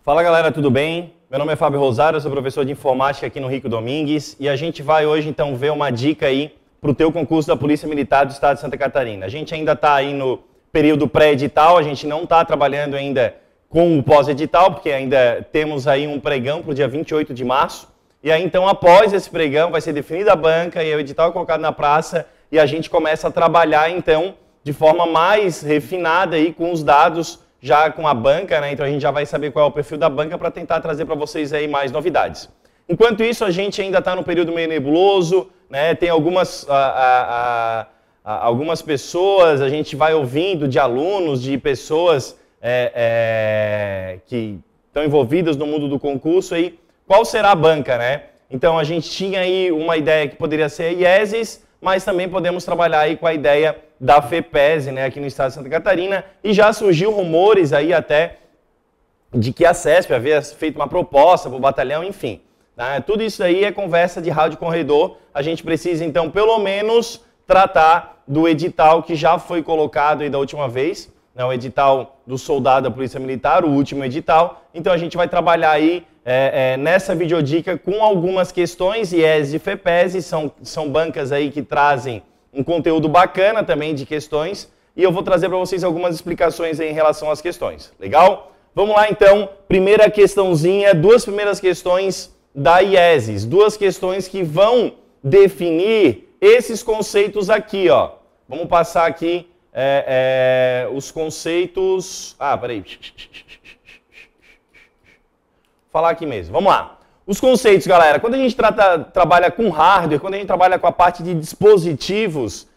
Fala galera, tudo bem? Meu nome é Fábio Rosário, eu sou professor de informática aqui no Rico Domingues e a gente vai hoje então ver uma dica aí para o teu concurso da Polícia Militar do Estado de Santa Catarina. A gente ainda está aí no período pré-edital, a gente não está trabalhando ainda com o pós-edital, porque ainda temos aí um pregão para o dia 28 de março. E aí então após esse pregão vai ser definida a banca e o edital é colocado na praça e a gente começa a trabalhar então de forma mais refinada aí com os dados já com a banca, né? Então a gente já vai saber qual é o perfil da banca para tentar trazer para vocês aí mais novidades. Enquanto isso, a gente ainda está no período meio nebuloso, né? Tem algumas pessoas, a gente vai ouvindo de alunos, de pessoas que estão envolvidas no mundo do concurso aí, qual será a banca, né? Então a gente tinha aí uma ideia que poderia ser a IESES, mas também podemos trabalhar aí com a ideia da FEPESE, né, aqui no estado de Santa Catarina, e já surgiu rumores aí até de que a CESP havia feito uma proposta para o batalhão, enfim. Né, tudo isso aí é conversa de rádio corredor, a gente precisa então pelo menos tratar do edital que já foi colocado aí da última vez, né, o edital do soldado da Polícia Militar, o último edital, então a gente vai trabalhar aí nessa videodica com algumas questões, IESES e FEPESE, são bancas aí que trazem um conteúdo bacana também de questões, e eu vou trazer para vocês algumas explicações em relação às questões. Legal? Vamos lá então, primeira questãozinha, duas primeiras questões da IESES, duas questões que vão definir esses conceitos aqui, ó. Vamos passar aqui os conceitos... peraí. Vou falar aqui mesmo, vamos lá. Os conceitos, galera, quando a gente trabalha com hardware, quando a gente trabalha com a parte de dispositivos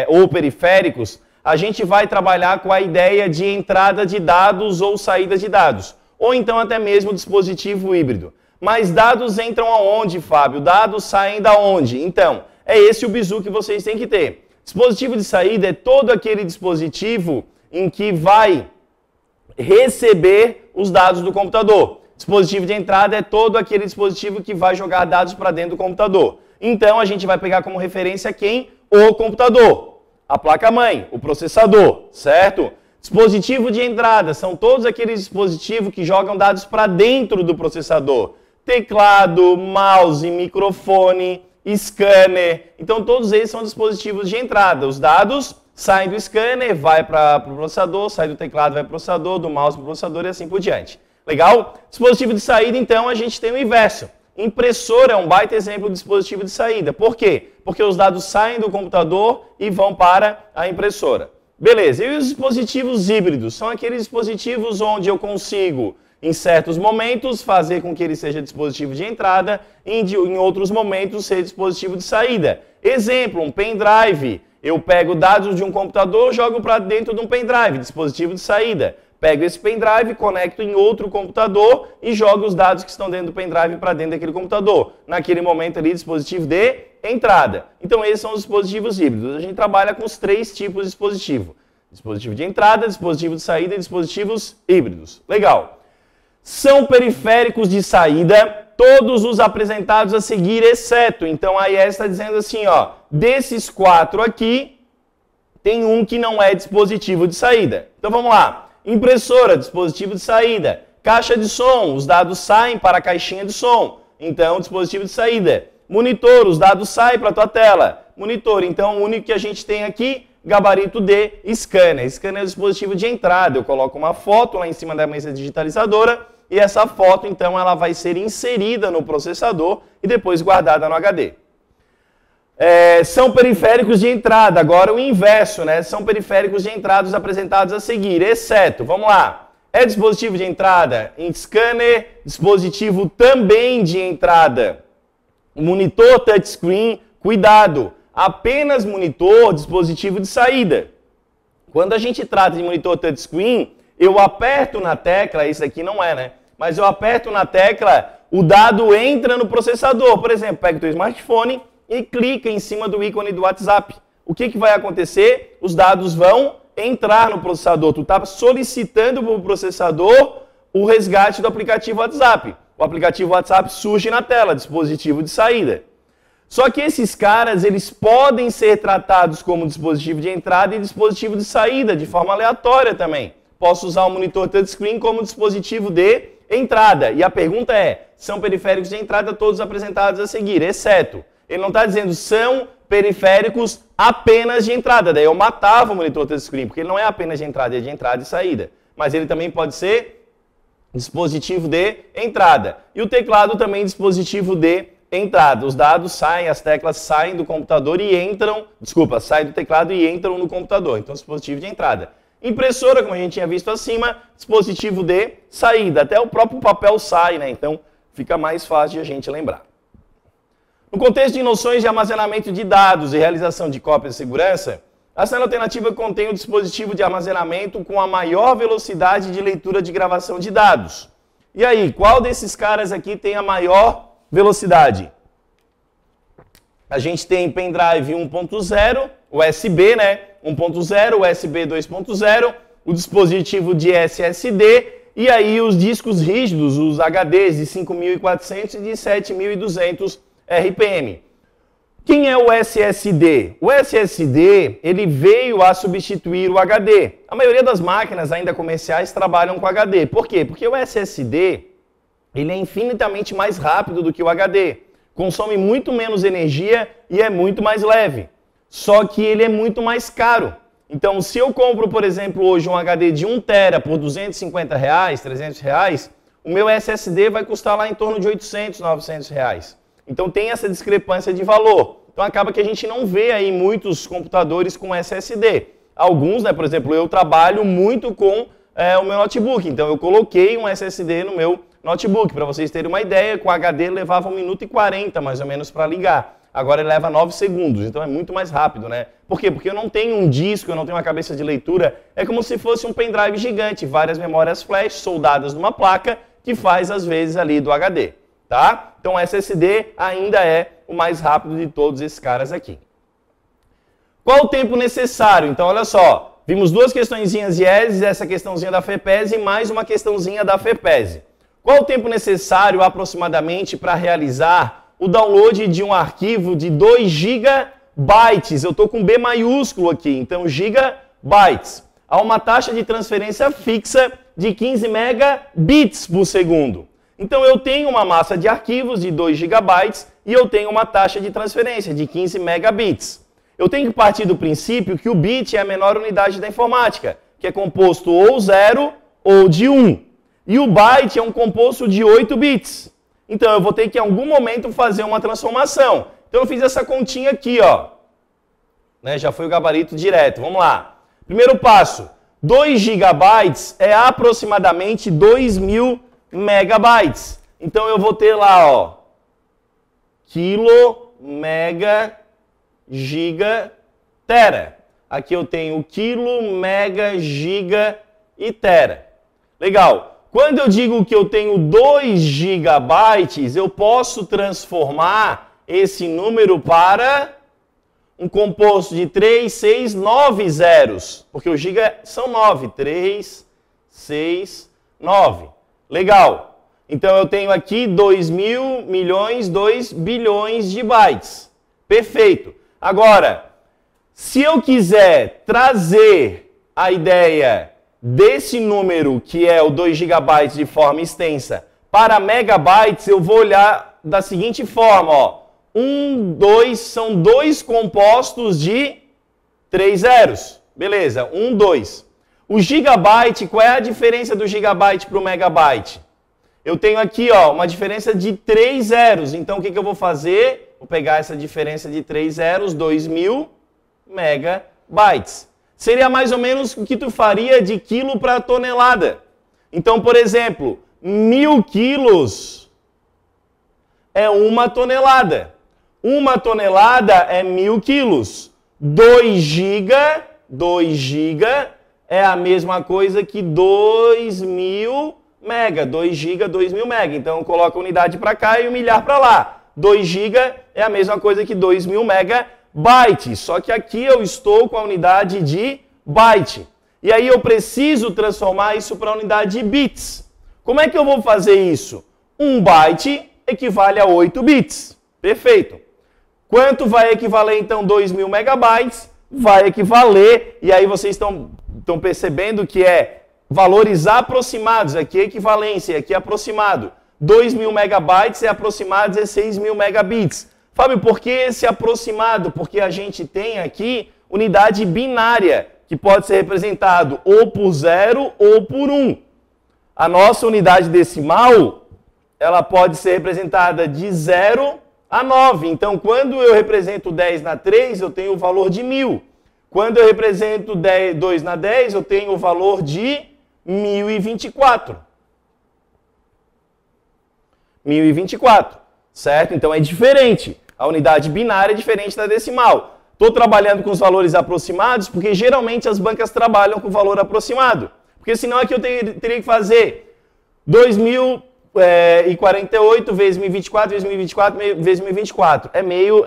ou periféricos, a gente vai trabalhar com a ideia de entrada de dados ou saída de dados, ou então até mesmo dispositivo híbrido. Mas dados entram aonde, Fábio? Dados saem da onde? Então, é esse o bizu que vocês têm que ter. Dispositivo de saída é todo aquele dispositivo em que vai receber os dados do computador. Dispositivo de entrada é todo aquele dispositivo que vai jogar dados para dentro do computador. Então, a gente vai pegar como referência quem? O computador, a placa-mãe, o processador, certo? Dispositivo de entrada são todos aqueles dispositivos que jogam dados para dentro do processador. Teclado, mouse, microfone, scanner. Então, todos eles são dispositivos de entrada. Os dados saem do scanner, vai para o processador, sai do teclado, vai para o processador, do mouse para o processador e assim por diante. Legal? Dispositivo de saída, então, a gente tem o inverso. Impressora é um baita exemplo de dispositivo de saída. Por quê? Porque os dados saem do computador e vão para a impressora. Beleza, e os dispositivos híbridos? São aqueles dispositivos onde eu consigo, em certos momentos, fazer com que ele seja dispositivo de entrada e em outros momentos ser dispositivo de saída. Exemplo, um pendrive. Eu pego dados de um computador, jogo para dentro de um pendrive, dispositivo de saída. Pego esse pendrive, conecto em outro computador e jogo os dados que estão dentro do pendrive para dentro daquele computador. Naquele momento ali, dispositivo de entrada. Então, esses são os dispositivos híbridos. A gente trabalha com os três tipos de dispositivo. Dispositivo de entrada, dispositivo de saída e dispositivos híbridos. Legal. São periféricos de saída, todos os apresentados a seguir, exceto. Então, a IES está dizendo assim, ó, desses quatro aqui, tem um que não é dispositivo de saída. Então, vamos lá. Impressora, dispositivo de saída. Caixa de som, os dados saem para a caixinha de som. Então, dispositivo de saída. Monitor, os dados saem para a tua tela. Monitor, então, o único que a gente tem aqui, gabarito de scanner. Scanner é o dispositivo de entrada. Eu coloco uma foto lá em cima da mesa digitalizadora e essa foto, então, ela vai ser inserida no processador e depois guardada no HD. São periféricos de entrada, agora o inverso, né? São periféricos de entrada os apresentados a seguir, exceto, vamos lá, é dispositivo de entrada, em scanner, dispositivo também de entrada, monitor touchscreen, cuidado, apenas monitor, dispositivo de saída. Quando a gente trata de monitor touchscreen, eu aperto na tecla, isso aqui não é, né? Mas eu aperto na tecla, o dado entra no processador, por exemplo, pega o teu smartphone e clica em cima do ícone do WhatsApp. O que vai acontecer? Os dados vão entrar no processador. Tu está solicitando para o processador o resgate do aplicativo WhatsApp. O aplicativo WhatsApp surge na tela, dispositivo de saída. Só que esses caras, eles podem ser tratados como dispositivo de entrada e dispositivo de saída, de forma aleatória também. Posso usar o monitor touchscreen como dispositivo de entrada. E a pergunta é, são periféricos de entrada todos apresentados a seguir, exceto. Ele não está dizendo são periféricos apenas de entrada. Daí eu matava o monitor touchscreen, porque ele não é apenas de entrada, é de entrada e saída. Mas ele também pode ser dispositivo de entrada. E o teclado também dispositivo de entrada. Os dados saem, as teclas saem do computador e entram, saem do teclado e entram no computador. Então, dispositivo de entrada. Impressora, como a gente tinha visto acima, dispositivo de saída. Até o próprio papel sai, né? Então, fica mais fácil de a gente lembrar. No contexto de noções de armazenamento de dados e realização de cópias de segurança, a célula alternativa contém o dispositivo de armazenamento com a maior velocidade de leitura de gravação de dados. E aí, qual desses caras aqui tem a maior velocidade? A gente tem pendrive 1.0, USB, né? 1.0, USB 2.0, o dispositivo de SSD e aí os discos rígidos, os HDs de 5.400 e de 7.200 RPM. Quem é o SSD? O SSD, ele veio a substituir o HD. A maioria das máquinas ainda comerciais trabalham com HD. Por quê? Porque o SSD, ele é infinitamente mais rápido do que o HD. Consome muito menos energia e é muito mais leve. Só que ele é muito mais caro. Então, se eu compro, por exemplo, hoje um HD de 1 TB por R$250, R$300, o meu SSD vai custar lá em torno de R$800, R$900. Então tem essa discrepância de valor. Então acaba que a gente não vê aí muitos computadores com SSD. Alguns, né, por exemplo, eu trabalho muito com o meu notebook. Então eu coloquei um SSD no meu notebook. Para vocês terem uma ideia, com HD levava 1 minuto e 40 mais ou menos para ligar. Agora ele leva 9 segundos, então é muito mais rápido, né? Por quê? Porque eu não tenho um disco, eu não tenho uma cabeça de leitura. É como se fosse um pendrive gigante, várias memórias flash soldadas numa placa que faz às vezes ali do HD. Tá? Então o SSD ainda é o mais rápido de todos esses caras aqui. Qual o tempo necessário? Então olha só, vimos duas questõezinhas IES, essa questãozinha da FEPES e mais uma questãozinha da FEPES. Qual o tempo necessário aproximadamente para realizar o download de um arquivo de 2 GB? Eu estou com B maiúsculo aqui, então gigabytes. Há uma taxa de transferência fixa de 15 megabits por segundo. Então eu tenho uma massa de arquivos de 2 GB e eu tenho uma taxa de transferência de 15 megabits. Eu tenho que partir do princípio que o bit é a menor unidade da informática, que é composto ou 0 ou de 1. E o byte é um composto de 8 bits. Então eu vou ter que em algum momento fazer uma transformação. Então eu fiz essa continha aqui, ó. Né, já foi o gabarito direto. Vamos lá. Primeiro passo. 2 GB é aproximadamente 2.000 megabytes. Então eu vou ter lá, ó, quilo, mega, giga, tera. Aqui eu tenho quilo, mega, giga e tera. Legal. Quando eu digo que eu tenho 2 gigabytes, eu posso transformar esse número para um composto de 3, 6, 9 zeros. Porque o giga são 9. 3, 6, 9. Legal. Então eu tenho aqui 2.000 milhões, 2 bilhões de bytes. Perfeito. Agora, se eu quiser trazer a ideia desse número, que é o 2 GB de forma extensa, para megabytes, eu vou olhar da seguinte forma, ó. 1, 2, são 2 compostos de 3 zeros. Beleza, 1, 2. O gigabyte, qual é a diferença do gigabyte para o megabyte? Eu tenho aqui, ó, uma diferença de 3 zeros. Então, o que eu vou fazer? Vou pegar essa diferença de 3 zeros, 2.000 megabytes. Seria mais ou menos o que tu faria de quilo para tonelada. Então, por exemplo, 1.000 quilos é 1 tonelada. 1 tonelada é 1.000 quilos. 2 giga é a mesma coisa que 2.000 mega. 2 giga, 2.000 mega. Então, eu coloco a unidade para cá e o milhar para lá. 2 giga é a mesma coisa que 2.000 megabytes. Só que aqui eu estou com a unidade de byte. E aí eu preciso transformar isso para a unidade de bits. Como é que eu vou fazer isso? 1 byte equivale a 8 bits. Perfeito. Quanto vai equivaler, então, 2.000 megabytes? Vai equivaler, e aí vocês estão percebendo que é valores aproximados, aqui é equivalência, aqui é aproximado. 2.000 megabytes é aproximado 16.000 megabits. Fábio, por que esse aproximado? Porque a gente tem aqui unidade binária, que pode ser representado ou por 0 ou por 1. A nossa unidade decimal, ela pode ser representada de 0 a 9. Então, quando eu represento 10 na 3, eu tenho o valor de 1.000. Quando eu represento 2 na 10, eu tenho o valor de 1024. 1024, certo? Então é diferente. A unidade binária é diferente da decimal. Estou trabalhando com os valores aproximados porque geralmente as bancas trabalham com o valor aproximado. Porque senão aqui eu teria que fazer 2048 vezes 1024 vezes 1024 vezes 1024. É meio...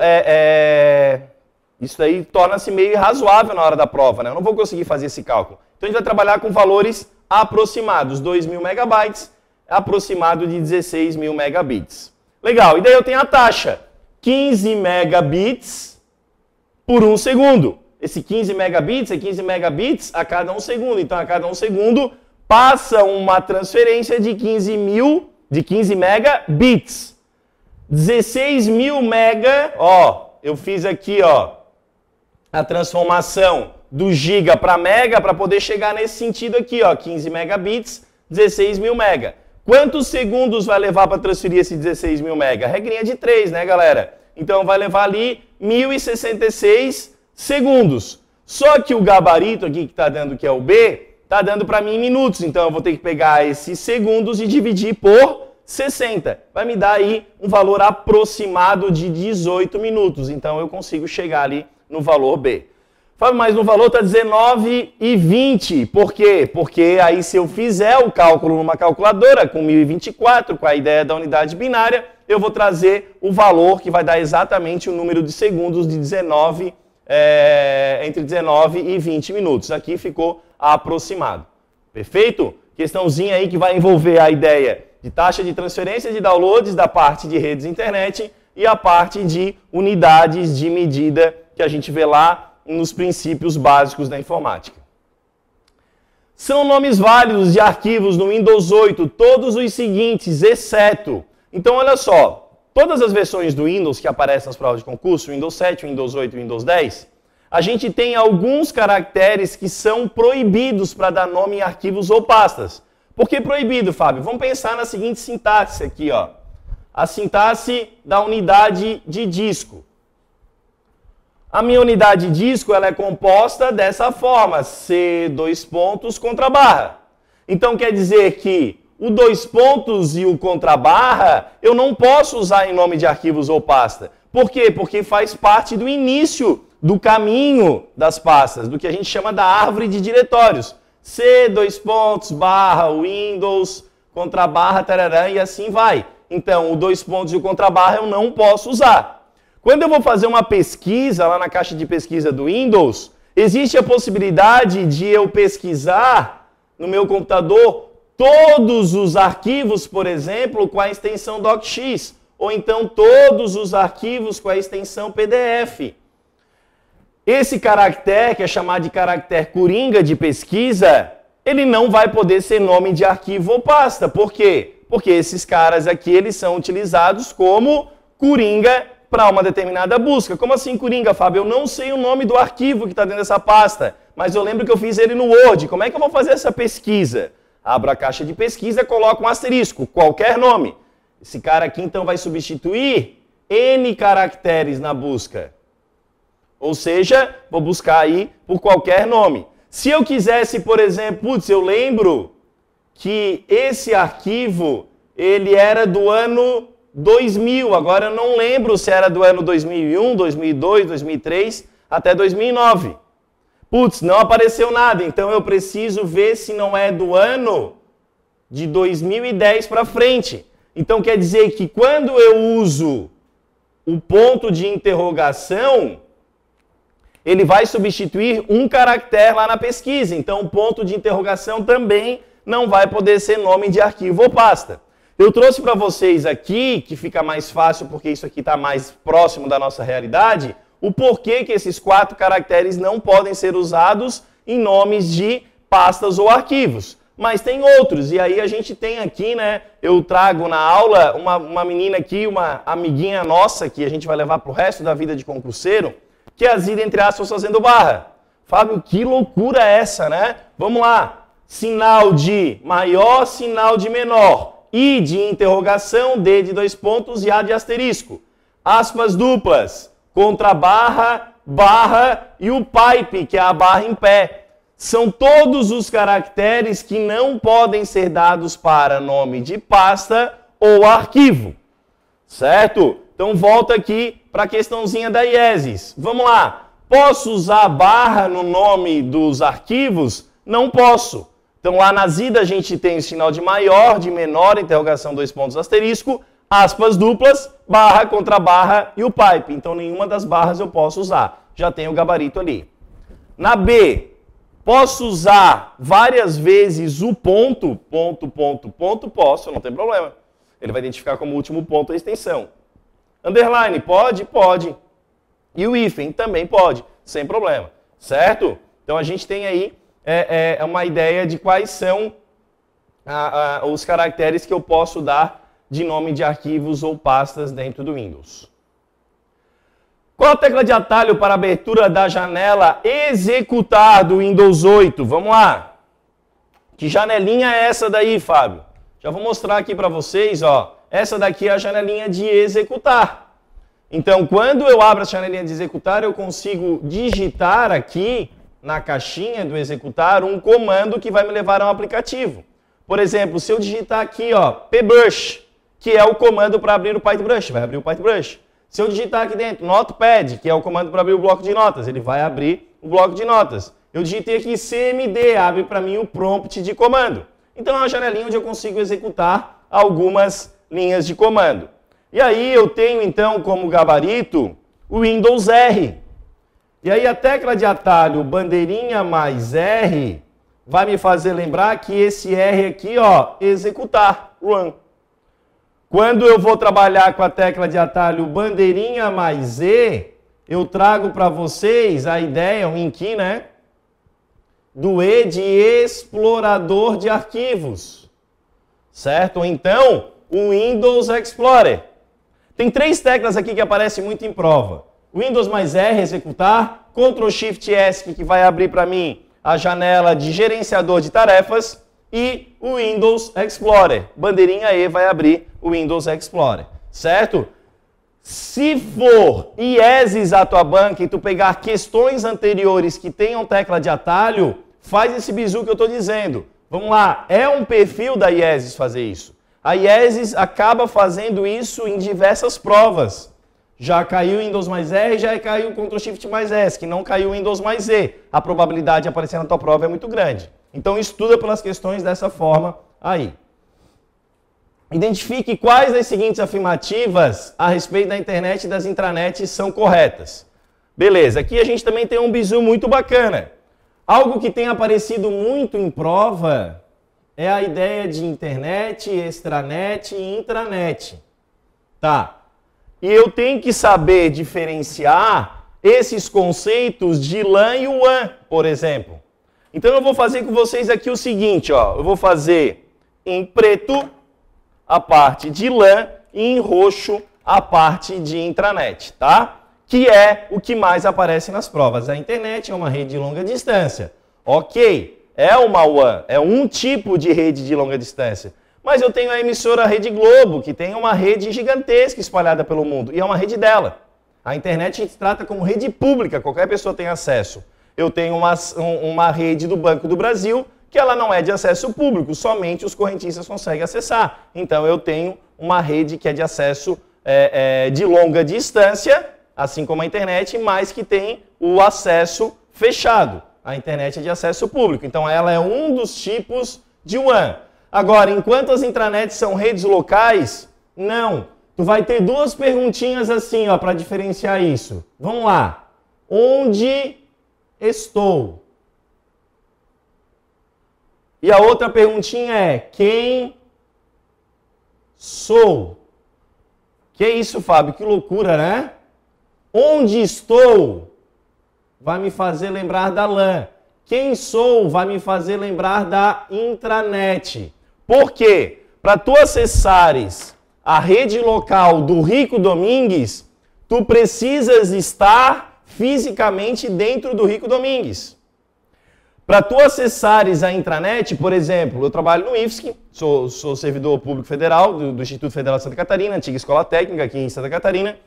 Isso aí torna-se meio irrazoável na hora da prova, né? Eu não vou conseguir fazer esse cálculo. Então a gente vai trabalhar com valores aproximados. 2.000 megabytes, aproximado de 16.000 megabits. Legal, e daí eu tenho a taxa. 15 megabits por 1 segundo. Esse 15 megabits é 15 megabits a cada 1 segundo. Então, a cada 1 segundo passa uma transferência de 15 megabits. 16.000 mega, ó, eu fiz aqui, ó, a transformação do giga para mega para poder chegar nesse sentido aqui, ó, 15 megabits, 16.000 mega. Quantos segundos vai levar para transferir esse 16.000 mega? Regrinha de 3, né, galera? Então vai levar ali 1.066 segundos. Só que o gabarito aqui que está dando, que é o B, está dando para mim em minutos. Então eu vou ter que pegar esses segundos e dividir por 60. Vai me dar aí um valor aproximado de 18 minutos. Então eu consigo chegar ali no valor B. Fábio, mas no valor está 19,20. Por quê? Porque aí se eu fizer o cálculo numa calculadora com 1024, com a ideia da unidade binária, eu vou trazer o valor que vai dar exatamente o número de segundos de 19, entre 19 e 20 minutos. Aqui ficou aproximado. Perfeito? Questãozinha aí que vai envolver a ideia de taxa de transferência de downloads da parte de redes internet e a parte de unidades de medida que a gente vê lá nos princípios básicos da informática. São nomes válidos de arquivos no Windows 8, todos os seguintes, exceto... Então, olha só, todas as versões do Windows que aparecem nas provas de concurso, Windows 7, Windows 8 e Windows 10, a gente tem alguns caracteres que são proibidos para dar nome em arquivos ou pastas. Por que proibido, Fábio? Vamos pensar na seguinte sintaxe aqui, ó. A sintaxe da unidade de disco. A minha unidade de disco ela é composta dessa forma, C, dois pontos, contra barra. Então quer dizer que o dois pontos e o contra barra eu não posso usar em nome de arquivos ou pasta. Por quê? Porque faz parte do início do caminho das pastas, do que a gente chama da árvore de diretórios. C, dois pontos, barra, Windows, contra barra, tarará, e assim vai. Então, o dois pontos e o contra barra eu não posso usar. Quando eu vou fazer uma pesquisa lá na caixa de pesquisa do Windows, existe a possibilidade de eu pesquisar no meu computador todos os arquivos, por exemplo, com a extensão docx, ou então todos os arquivos com a extensão PDF. Esse caractere, que é chamado de caractere coringa de pesquisa, ele não vai poder ser nome de arquivo ou pasta. Por quê? Porque esses caras aqui, eles são utilizados como coringa para uma determinada busca. Como assim coringa, Fábio? Eu não sei o nome do arquivo que está dentro dessa pasta, mas eu lembro que eu fiz ele no Word. Como é que eu vou fazer essa pesquisa? Abro a caixa de pesquisa, coloco um asterisco, qualquer nome. Esse cara aqui, então, vai substituir N caracteres na busca. Ou seja, vou buscar aí por qualquer nome. Se eu quisesse, por exemplo, putz, eu lembro que esse arquivo, ele era do ano 2000, agora eu não lembro se era do ano 2001, 2002, 2003, até 2009. Putz, não apareceu nada, então eu preciso ver se não é do ano de 2010 para frente. Então quer dizer que quando eu uso o ponto de interrogação, ele vai substituir um caractere lá na pesquisa. Então o ponto de interrogação também não vai poder ser nome de arquivo ou pasta. Eu trouxe para vocês aqui, que fica mais fácil porque isso aqui está mais próximo da nossa realidade, o porquê que esses 4 caracteres não podem ser usados em nomes de pastas ou arquivos. mas tem outros. E aí a gente tem aqui, né, eu trago na aula uma menina aqui, uma amiguinha nossa, que a gente vai levar para o resto da vida de concurseiro, que é a Zida, entre aspas, fazendo barra. Fábio, que loucura é essa, né? Vamos lá. Sinal de maior, sinal de menor. I de interrogação, D de 2 pontos e A de asterisco. Aspas duplas, contra barra, barra e o pipe, que é a barra em pé. São todos os caracteres que não podem ser dados para nome de pasta ou arquivo. Certo? Então volta aqui para a questãozinha da IESES. Vamos lá. Posso usar barra no nome dos arquivos? Não posso. Então lá na Zida a gente tem o sinal de maior, de menor, interrogação, 2 pontos, asterisco, aspas duplas, barra, contra barra e o pipe. Então nenhuma das barras eu posso usar. Já tem o gabarito ali. Na B, posso usar várias vezes o ponto, posso, não tem problema. Ele vai identificar como último ponto a extensão. Underline, pode? Pode. E o hífen também pode, sem problema. Certo? Então a gente tem aí uma ideia de quais são os caracteres que eu posso dar de nome de arquivos ou pastas dentro do Windows. Qual a tecla de atalho para abertura da janela executar do Windows 8? Vamos lá. Que janelinha é essa daí, Fábio? Já vou mostrar aqui para vocês, ó. Essa daqui é a janelinha de executar. Então, quando eu abro a janelinha de executar, eu consigo digitar aqui na caixinha do executar um comando que vai me levar a um aplicativo. Por exemplo, se eu digitar aqui, ó, pbrush, que é o comando para abrir o PyTheBrush, vai abrir o PyTheBrush. Se eu digitar aqui dentro Notepad, que é o comando para abrir o bloco de notas, ele vai abrir o bloco de notas. Eu digitei aqui cmd, abre para mim o prompt de comando. Então é uma janelinha onde eu consigo executar algumas linhas de comando. E aí eu tenho então como gabarito o Windows R. E aí a tecla de atalho bandeirinha mais R vai me fazer lembrar que esse R aqui, ó, executar, run. Quando eu vou trabalhar com a tecla de atalho bandeirinha mais E, eu trago para vocês a ideia, o INCI, né? Do E de explorador de arquivos. Certo? Então, o Windows Explorer. Tem 3 teclas aqui que aparecem muito em prova. Windows mais R, executar, Ctrl Shift S, que vai abrir para mim a janela de gerenciador de tarefas, e o Windows Explorer. Bandeirinha E vai abrir o Windows Explorer, certo? Se for IESES a tua banca e tu pegar questões anteriores que tenham tecla de atalho, faz esse bizu que eu estou dizendo. Vamos lá, é um perfil da IESES fazer isso. A IESES acaba fazendo isso em diversas provas. Já caiu Windows mais R, já caiu Ctrl Shift mais S, que não caiu Windows mais E. A probabilidade de aparecer na tua prova é muito grande. Então estuda pelas questões dessa forma aí. Identifique quais das seguintes afirmativas a respeito da internet e das intranets são corretas. Beleza, aqui a gente também tem um bizu muito bacana. Algo que tem aparecido muito em prova é a ideia de internet, extranet e intranet. Tá. E eu tenho que saber diferenciar esses conceitos de LAN e WAN, por exemplo. Então eu vou fazer com vocês aqui o seguinte, ó. Eu vou fazer em preto a parte de LAN e em roxo a parte de intranet, tá? Que é o que mais aparece nas provas. A internet é uma rede de longa distância. Ok, é uma WAN, é um tipo de rede de longa distância. Mas eu tenho a emissora Rede Globo, que tem uma rede gigantesca espalhada pelo mundo, e é uma rede dela. A internet a gente trata como rede pública, qualquer pessoa tem acesso. Eu tenho uma rede do Banco do Brasil, que ela não é de acesso público, somente os correntistas conseguem acessar. Então eu tenho uma rede que é de acesso de longa distância, assim como a internet, mas que tem o acesso fechado. A internet é de acesso público, então ela é um dos tipos de WAN. Agora, enquanto as intranets são redes locais, não. Tu vai ter 2 perguntinhas assim, ó, para diferenciar isso. Vamos lá. Onde estou? E a outra perguntinha é, quem sou? Que isso, Fábio? Que loucura, né? Onde estou? Vai me fazer lembrar da LAN. Quem sou vai me fazer lembrar da intranet. Por quê? Para tu acessares a rede local do Rico Domingues, tu precisas estar fisicamente dentro do Rico Domingues. Para tu acessares a intranet, por exemplo, eu trabalho no IFSC, sou servidor público federal do Instituto Federal de Santa Catarina, antiga escola técnica aqui em Santa Catarina,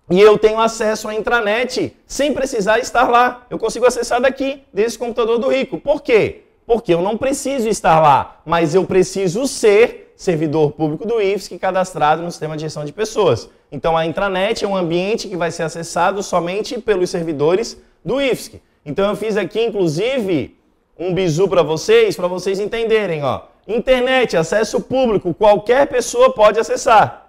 e eu tenho acesso à intranet sem precisar estar lá. Eu consigo acessar daqui, desse computador do Rico. Por quê? Porque eu não preciso estar lá, mas eu preciso ser servidor público do IFSC cadastrado no sistema de gestão de pessoas. Então a intranet é um ambiente que vai ser acessado somente pelos servidores do IFSC. Então eu fiz aqui, inclusive, um bizu para vocês entenderem. Ó. Internet, acesso público, qualquer pessoa pode acessar.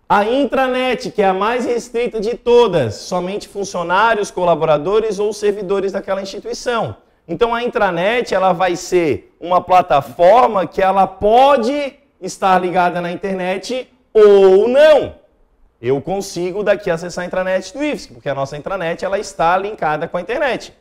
A intranet, que é a mais restrita de todas, somente funcionários, colaboradores ou servidores daquela instituição. Então a intranet ela vai ser uma plataforma que ela pode estar ligada na internet ou não. Eu consigo daqui acessar a intranet do IFSC, porque a nossa intranet ela está linkada com a internet.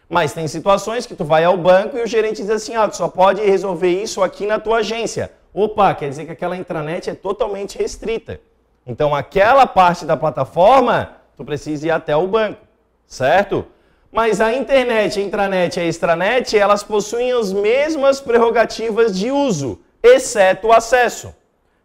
Mas tem situações que tu vai ao banco e o gerente diz assim, tu só pode resolver isso aqui na tua agência. Opa, quer dizer que aquela intranet é totalmente restrita. Então aquela parte da plataforma, tu precisa ir até o banco, certo? Mas a internet, a intranet e a extranet, elas possuem as mesmas prerrogativas de uso, exceto o acesso.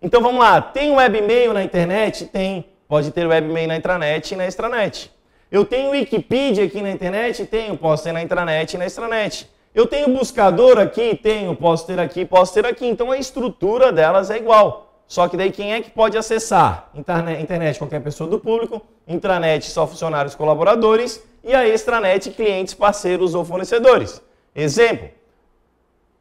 Então vamos lá, tem webmail na internet? Tem. Pode ter webmail na intranet e na extranet. Eu tenho Wikipedia aqui na internet? Tenho. Posso ter na intranet e na extranet. Eu tenho buscador aqui? Tenho. Posso ter aqui, posso ter aqui. Então a estrutura delas é igual. Só que daí quem é que pode acessar? Internet, qualquer pessoa do público. Intranet, só funcionários colaboradores. E a extranet, clientes, parceiros ou fornecedores. Exemplo.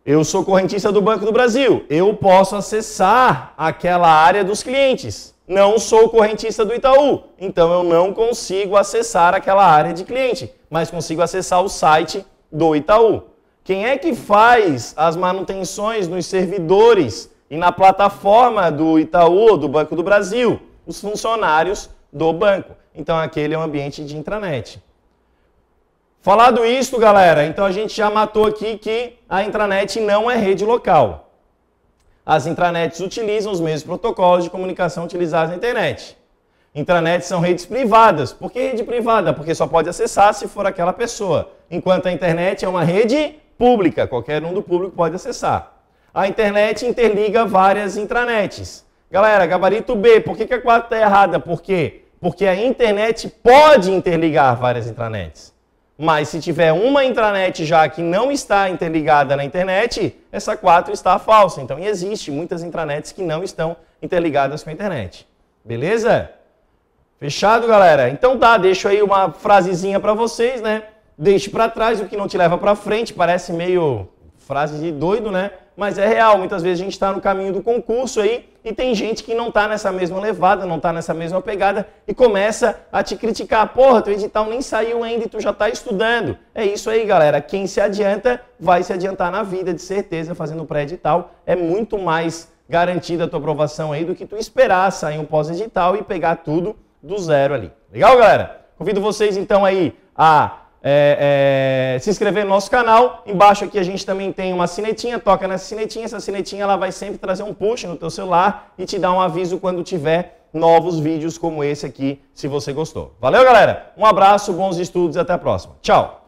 Eu sou correntista do Banco do Brasil. Eu posso acessar aquela área dos clientes. Não sou correntista do Itaú. Então eu não consigo acessar aquela área de cliente, mas consigo acessar o site do Itaú. Quem é que faz as manutenções nos servidores e na plataforma do Itaú ou do Banco do Brasil? Os funcionários do banco. Então aquele é um ambiente de intranet. Falado isso, galera, então a gente já matou aqui que a intranet não é rede local. As intranets utilizam os mesmos protocolos de comunicação utilizados na internet. Intranets são redes privadas. Por que rede privada? Porque só pode acessar se for aquela pessoa. Enquanto a internet é uma rede pública, qualquer um do público pode acessar. A internet interliga várias intranets. Galera, gabarito B, por que a 4 está errada? Por quê? Porque a internet pode interligar várias intranets. Mas se tiver uma intranet já que não está interligada na internet, essa 4 está falsa. Então existe muitas intranets que não estão interligadas com a internet. Beleza? Fechado, galera? Então tá, deixo aí uma frasezinha para vocês, né? Deixe para trás o que não te leva para frente. Parece meio frase de doido, né? Mas é real. Muitas vezes a gente está no caminho do concurso aí e tem gente que não está nessa mesma levada, não está nessa mesma pegada e começa a te criticar. Porra, teu edital nem saiu ainda e tu já está estudando. É isso aí, galera. Quem se adianta vai se adiantar na vida, de certeza, fazendo pré-edital. É muito mais garantida a tua aprovação aí do que tu esperar sair um pós-edital e pegar tudo do zero ali. Legal, galera? Convido vocês então aí a se inscrever no nosso canal. Embaixo aqui a gente também tem uma sinetinha, toca nessa sinetinha, essa sinetinha ela vai sempre trazer um push no teu celular e te dar um aviso quando tiver novos vídeos como esse aqui, se você gostou. Valeu, galera? Um abraço, bons estudos e até a próxima. Tchau!